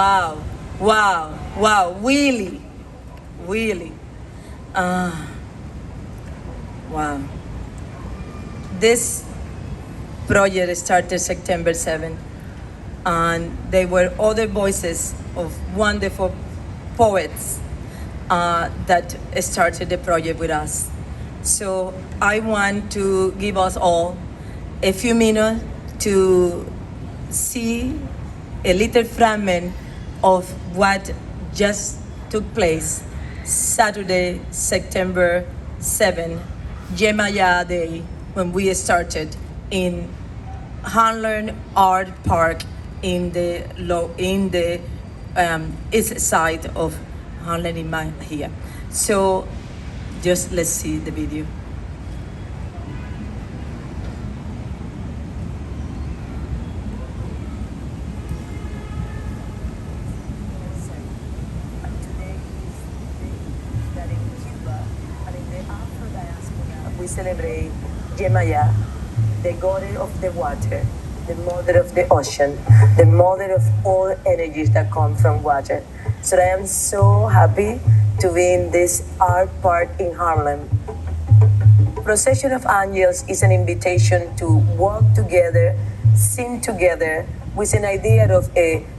Wow, wow, wow, really, really. Wow. This project started September 7th, and there were other voices of wonderful poets that started the project with us. So I want to give us all a few minutes to see a little fragment of what just took place Saturday, September 7th, Yemaya Day, when we started in Harlem Art Park in the east side of Harlem here. So just let's see the video. We celebrate Yemaya, the goddess of the water, the mother of the ocean, the mother of all energies that come from water. So I am so happy to be in this art park in Harlem. Procession of Angels is an invitation to walk together, sing together, with an idea of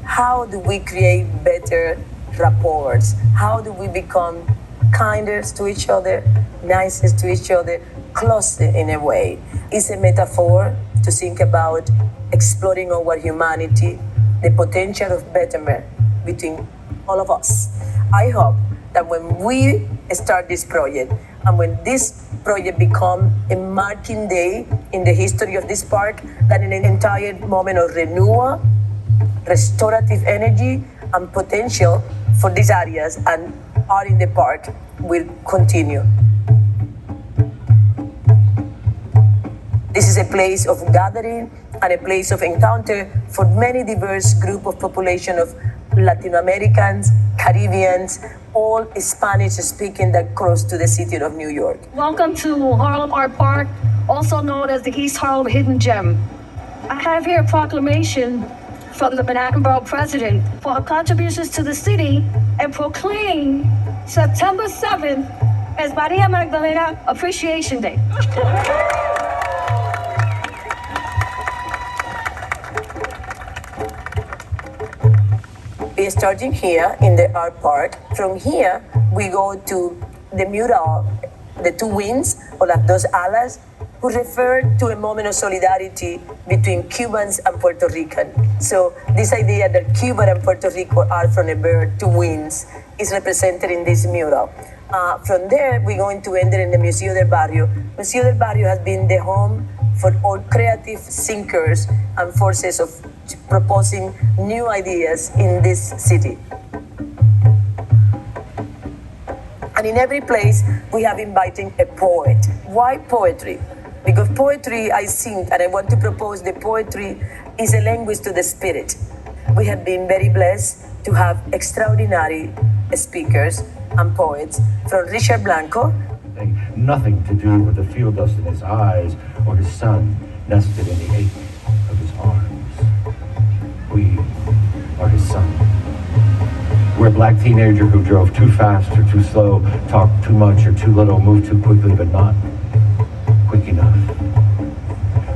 how do we create better rapports? How do we become kinder to each other, nicer to each other, closer in a way? It's a metaphor to think about exploring our humanity, the potential of betterment between all of us. I hope that when we start this project and when this project become a marking day in the history of this park, that in an entire moment of renewal, restorative energy and potential for these areas and art in the park will continue. This is a place of gathering and a place of encounter for many diverse group of population of Latin Americans, Caribbeans, all Spanish speaking that cross to the city of New York. Welcome to Harlem Art Park, also known as the East Harlem Hidden Gem. I have here a proclamation from the Manhattan Borough President for her contributions to the city and proclaim September 7th as María Magdalena Appreciation Day. We are starting here in the art park. From here, we go to the mural, the two wings, or las dos alas, who refer to a moment of solidarity between Cubans and Puerto Rican. So this idea that Cuba and Puerto Rico are from a bird, two wings, is represented in this mural. From there, we're going to enter in the Museo del Barrio. Museo del Barrio has been the home for all creative thinkers and forces of proposing new ideas in this city. And in every place, we have inviting a poet. Why poetry? Because poetry, I think, and I want to propose the poetry is a language to the spirit. We have been very blessed to have extraordinary speakers and poets from Richard Blanco. Nothing to do with the field dust in his eyes or his son nested in the ache of his arms. We are his son. We're a black teenager who drove too fast or too slow, talked too much or too little, moved too quickly but not quick enough.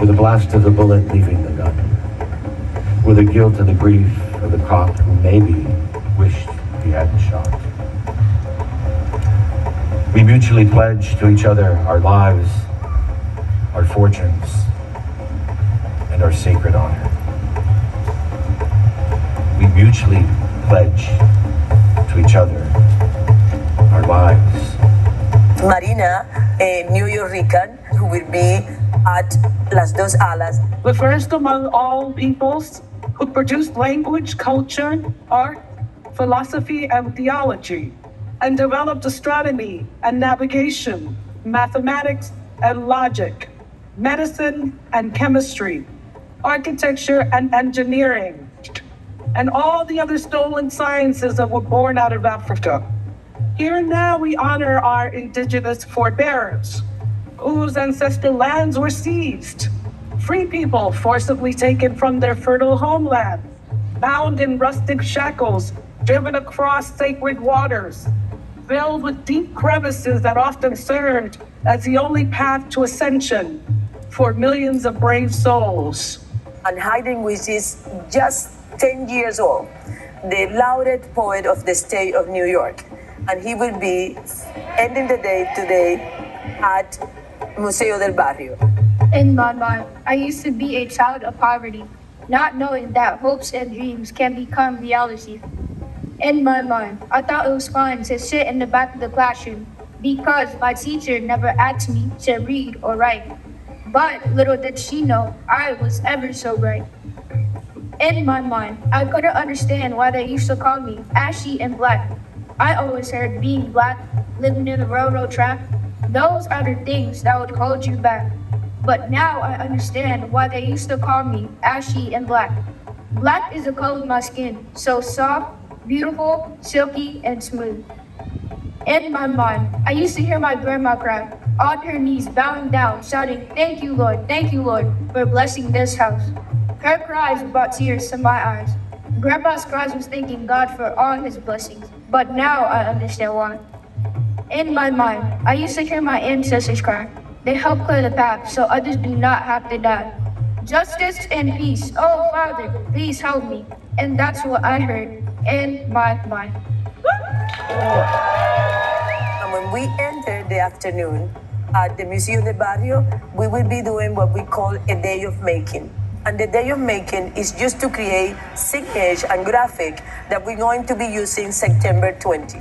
With the blast of the bullet leaving the gun. With the guilt and the grief of the cop who maybe wished he hadn't shot. We mutually pledge to each other our lives, our fortunes, and our sacred honor. We mutually pledge to each other our lives. Marina, a New Yorker who will be at Las Dos Alas. The first among all peoples who produced language, culture, art, philosophy, and theology, and developed astronomy and navigation, mathematics and logic, medicine and chemistry, architecture and engineering, and all the other stolen sciences that were born out of Africa. Here now we honor our indigenous forebears, whose ancestral lands were seized, free people forcibly taken from their fertile homeland, bound in rustic shackles, driven across sacred waters, filled with deep crevices that often served as the only path to ascension for millions of brave souls. And Haydn, which is just 10 years old, the laureate poet of the state of New York. And he will be ending the day today at Museo del Barrio. In my mind, I used to be a child of poverty, not knowing that hopes and dreams can become reality. In my mind, I thought it was fun to sit in the back of the classroom because my teacher never asked me to read or write. But little did she know, I was ever so bright. In my mind, I couldn't understand why they used to call me ashy and black. I always heard being black, living in a railroad track, those are the things that would hold you back. But now I understand why they used to call me ashy and black. Black is the color of my skin, so soft, beautiful, silky, and smooth. In my mind, I used to hear my grandma cry, on her knees, bowing down, shouting, thank you, Lord, for blessing this house. Her cries brought tears to my eyes. Grandpa's cries was thanking God for all his blessings, but now I understand why. In my mind, I used to hear my ancestors cry. They help clear the path so others do not have to die. Justice and peace, oh Father, please help me. And that's what I heard in my mind. And when we enter the afternoon at the Museo del Barrio, we will be doing what we call a day of making. And the day of making is just to create signage and graphic that we're going to be using September 20.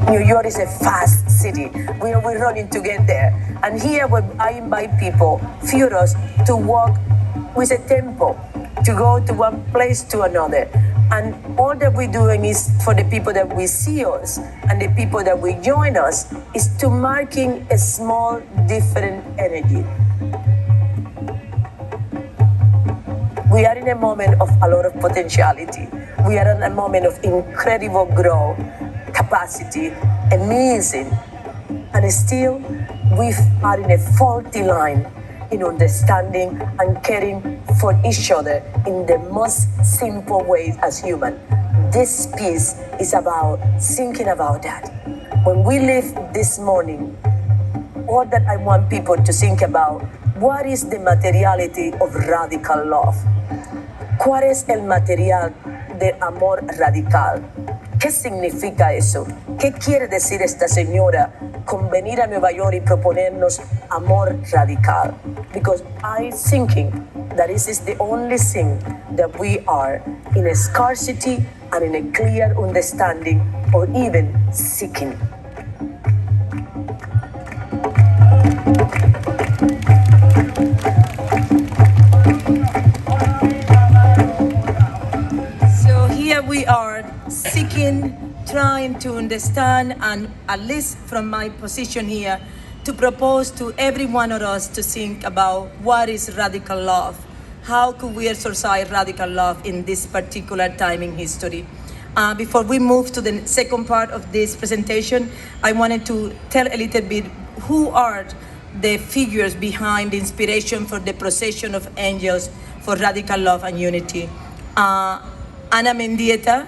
New York is a fast city. We're running to get there. And here I invite people, furious, to walk with a tempo, to go to one place to another. And all that we're doing is for the people that we see us and the people that will join us is to marking a small different energy. We are in a moment of a lot of potentiality. We are in a moment of incredible growth, capacity, amazing. And still, we are in a faulty line in understanding and caring for each other in the most simple ways as human. This piece is about thinking about that. When we leave this morning, all that I want people to think about, what is the materiality of radical love? ¿Cuál es el material de amor radical? ¿Qué significa eso? ¿Qué quiere decir esta señora con venir a Nueva York y proponernos amor radical? Because I'm thinking that this is the only thing that we are in a scarcity and in a clear understanding or even seeking. So here we are seeking, trying to understand, and at least from my position here, to propose to every one of us to think about what is radical love. How could we exercise radical love in this particular time in history? Before we move to the second part of this presentation, I wanted to tell a little bit who are the figures behind the inspiration for the Procession of Angels for Radical Love and Unity. Ana Mendieta,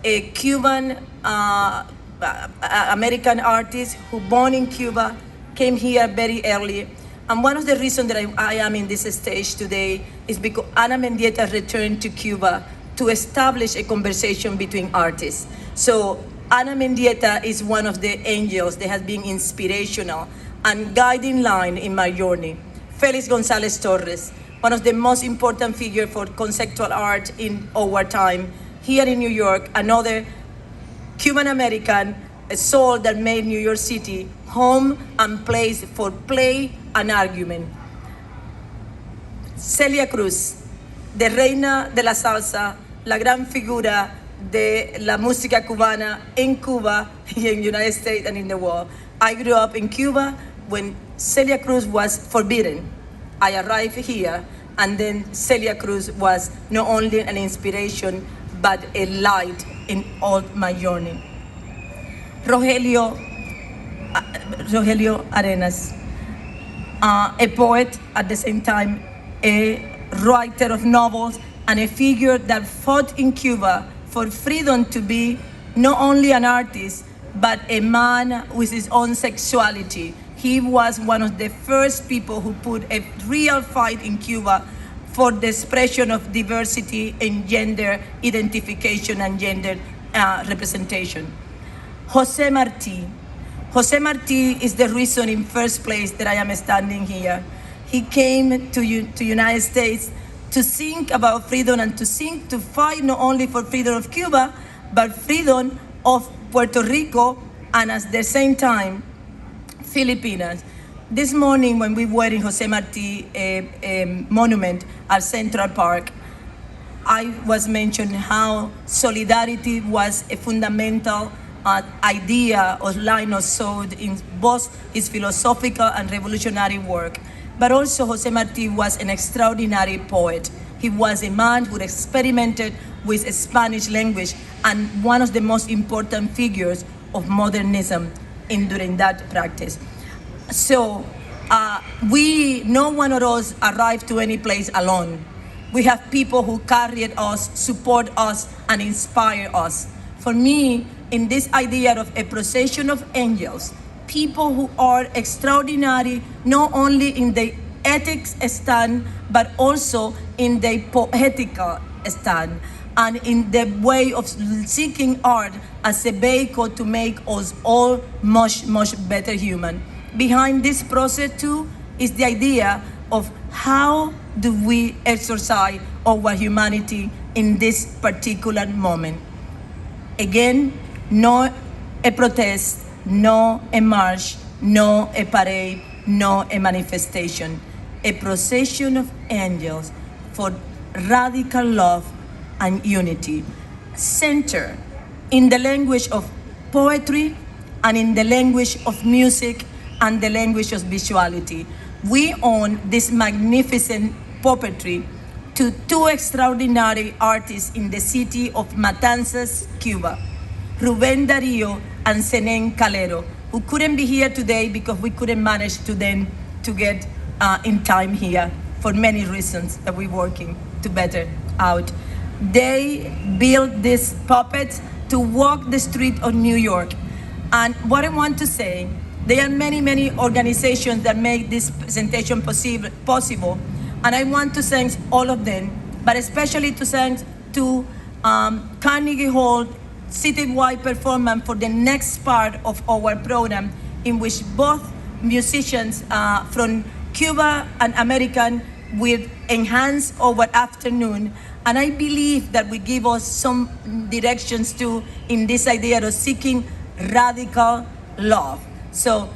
a Cuban-American artist who born in Cuba, came here very early. And one of the reasons that I am in this stage today is because Ana Mendieta returned to Cuba to establish a conversation between artists. So Ana Mendieta is one of the angels that has been inspirational and guiding line in my journey. Felix Gonzalez Torres, one of the most important figures for conceptual art in our time, here in New York, another Cuban-American, a soul that made New York City home and place for play and argument. Celia Cruz, de reina de la salsa, la gran figura de la música cubana en Cuba, in the United States and in the world. I grew up in Cuba when Celia Cruz was forbidden. I arrived here And then Celia Cruz was not only an inspiration, but a light in all my journey. Rogelio Arenas, a poet at the same time, a writer of novels, and a figure that fought in Cuba for freedom to be not only an artist, but a man with his own sexuality. He was one of the first people who put a real fight in Cuba for the expression of diversity in gender identification and gender representation. Jose Marti. Jose Marti is the reason in first place that I am standing here. He came to United States to think about freedom and to fight not only for freedom of Cuba, but freedom of Puerto Rico and at the same time, Filipinas. This morning when we were in Jose Marti monument at Central Park, I was mentioning how solidarity was a fundamental idea or line of thought in both his philosophical and revolutionary work. But also Jose Marti was an extraordinary poet. He was a man who experimented with a Spanish language and one of the most important figures of modernism during that practice. So no one of us arrived to any place alone. We have people who carried us, support us, and inspire us. For me, in this idea of a procession of angels, people who are extraordinary, not only in the ethics stand, but also in the poetical stand, and in the way of seeking art as a vehicle to make us all much, much better human. Behind this process too is the idea of how do we exercise our humanity in this particular moment. Again, no a protest, no a march, no a parade, no a manifestation. A procession of angels for radical love and unity, centered in the language of poetry and in the language of music and the language of visuality. We own this magnificent puppetry to two extraordinary artists in the city of Matanzas, Cuba, Rubén Darío and Zenén Calero, who couldn't be here today because we couldn't manage to get in time here for many reasons that we're working to better out. They built these puppets to walk the street of New York. And what I want to say, there are many, many organizations that make this presentation possible. And I want to thank all of them, but especially to thank to Carnegie Hall citywide performance for the next part of our program, in which both musicians from Cuba and American will enhance our afternoon. And I believe that will give us some directions too in this idea of seeking radical love. So